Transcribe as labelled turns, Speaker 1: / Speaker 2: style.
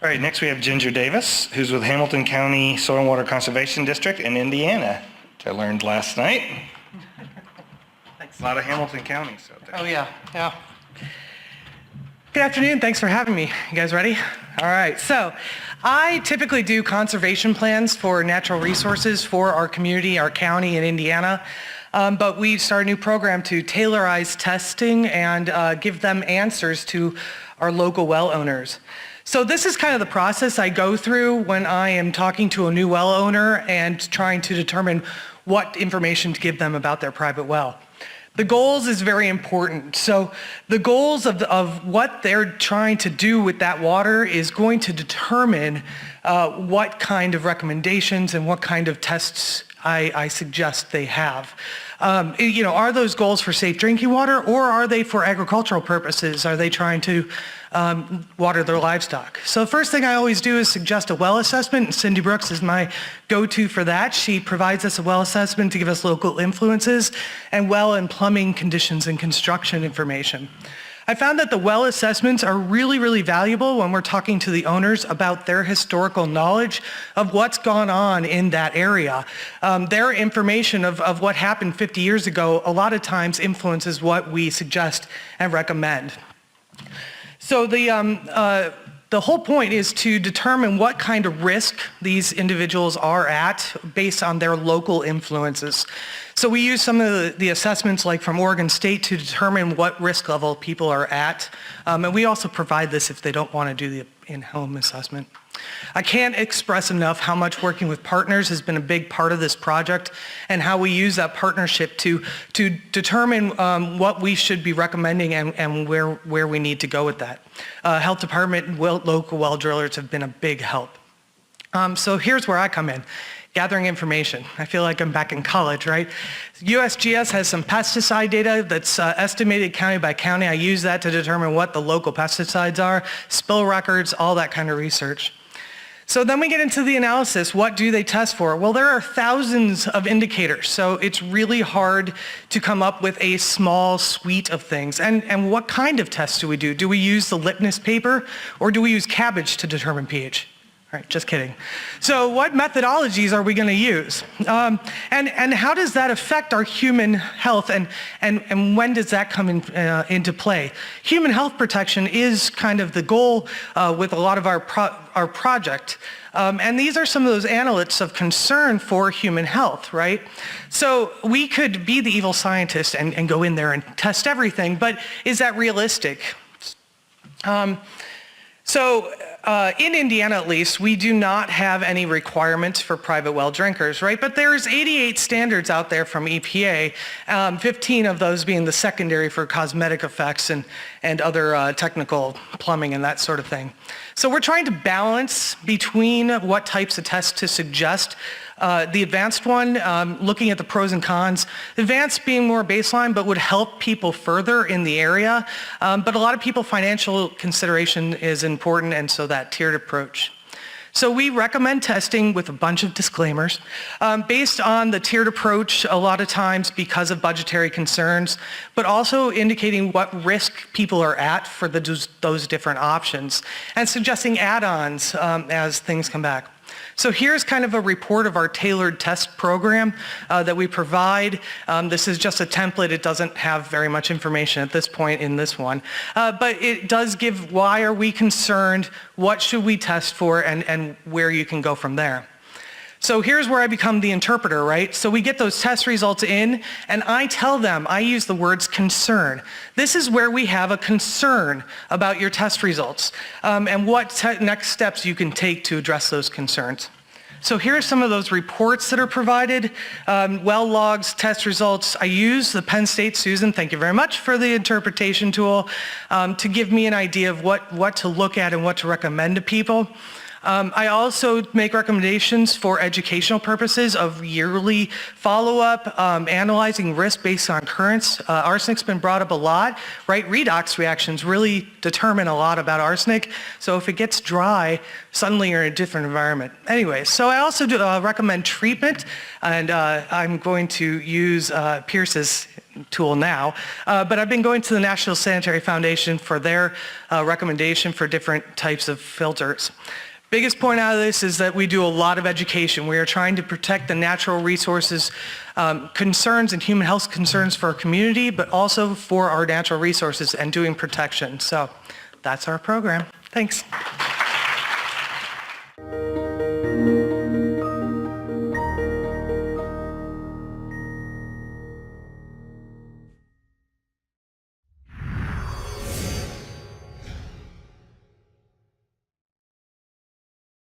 Speaker 1: All right, next we have Ginger Davis, who's with Hamilton County Soil and Water Conservation District in Indiana, which I learned last night. Thanks. A lot of Hamilton counties out there.
Speaker 2: Oh yeah. Good afternoon, thanks for having me. You guys ready? All right, so I typically do conservation plans for natural resources for our community, our county in Indiana. But we started a new program to tailorize testing and give them answers to our local well owners. So this is kind of the process I go through when I am talking to a new well owner and trying to determine what information to give them about their private well. The goals is very important. So the goals of what they're trying to do with that water is going to determine what kind of recommendations and what kind of tests I suggest they have. Are those goals for safe drinking water, or are they for agricultural purposes? Are they trying to water their livestock? So the first thing I always do is suggest a well assessment, and Cindy Brooks is my go-to for that. She provides us a well assessment to give us local influences and well and plumbing conditions and construction information. I found that the well assessments are really, really valuable when we're talking to the owners about their historical knowledge of what's gone on in that area. Their information of what happened 50 years ago a lot of times influences what we suggest and recommend. So the whole point is to determine what kind of risk these individuals are at based on their local influences. So we use some of the assessments like from Oregon State to determine what risk level people are at. And we also provide this if they don't want to do the in-home assessment. I can't express enough how much working with partners has been a big part of this project and how we use that partnership to determine what we should be recommending and where we need to go with that. Health department and local well drillers have been a big help. So here's where I come in. Gathering information. I feel like I'm back in college, right? USGS has some pesticide data that's estimated county by county. I use that to determine what the local pesticides are, spill records, all that kind of research. So then we get into the analysis. What do they test for? Well, there are thousands of indicators, so it's really hard to come up with a small suite of things. And what kind of tests do we do? Do we use the litmus paper, or do we use cabbage to determine pH? All right, just kidding. So what methodologies are we going to use? And how does that affect our human health, and when does that come into play? Human health protection is kind of the goal with a lot of our project. And these are some of those analytes of concern for human health, right? So we could be the evil scientist and go in there and test everything, but is that realistic? In Indiana, at least, we do not have any requirements for private well drinkers, right? But there's 88 standards out there from EPA, 15 of those being the secondary for cosmetic effects and other technical plumbing and that sort of thing. So we're trying to balance between what types of tests to suggest. The advanced one, looking at the pros and cons. Advanced being more baseline, but would help people further in the area. But a lot of people, financial consideration is important, and so that tiered approach. So we recommend testing with a bunch of disclaimers. Based on the tiered approach, a lot of times because of budgetary concerns, but also indicating what risk people are at for those different options, and suggesting add-ons as things come back. So here's kind of a report of our tailored test program that we provide. This is just a template. It doesn't have very much information at this point in this one. But it does give why are we concerned, what should we test for, and where you can go from there. So here's where I become the interpreter, right? So we get those test results in, and I tell them, I use the words concern. This is where we have a concern about your test results and what next steps you can take to address those concerns. So here are some of those reports that are provided, well logs, test results. I use the Penn State, Susan, thank you very much for the interpretation tool, to give me an idea of what to look at and what to recommend to people. I also make recommendations for educational purposes of yearly follow-up, analyzing risk based on currents. Arsenic's been brought up a lot, right? Redox reactions really determine a lot about arsenic. So if it gets dry, suddenly you're in a different environment. Anyway, so I also do recommend treatment, and I'm going to use Pierce's tool now. But I've been going to the National Sanitary Foundation for their recommendation for different types of filters. Biggest point out of this is that we do a lot of education. We are trying to protect the natural resources concerns and human health concerns for our community, but also for our natural resources and doing protection. So that's our program. Thanks.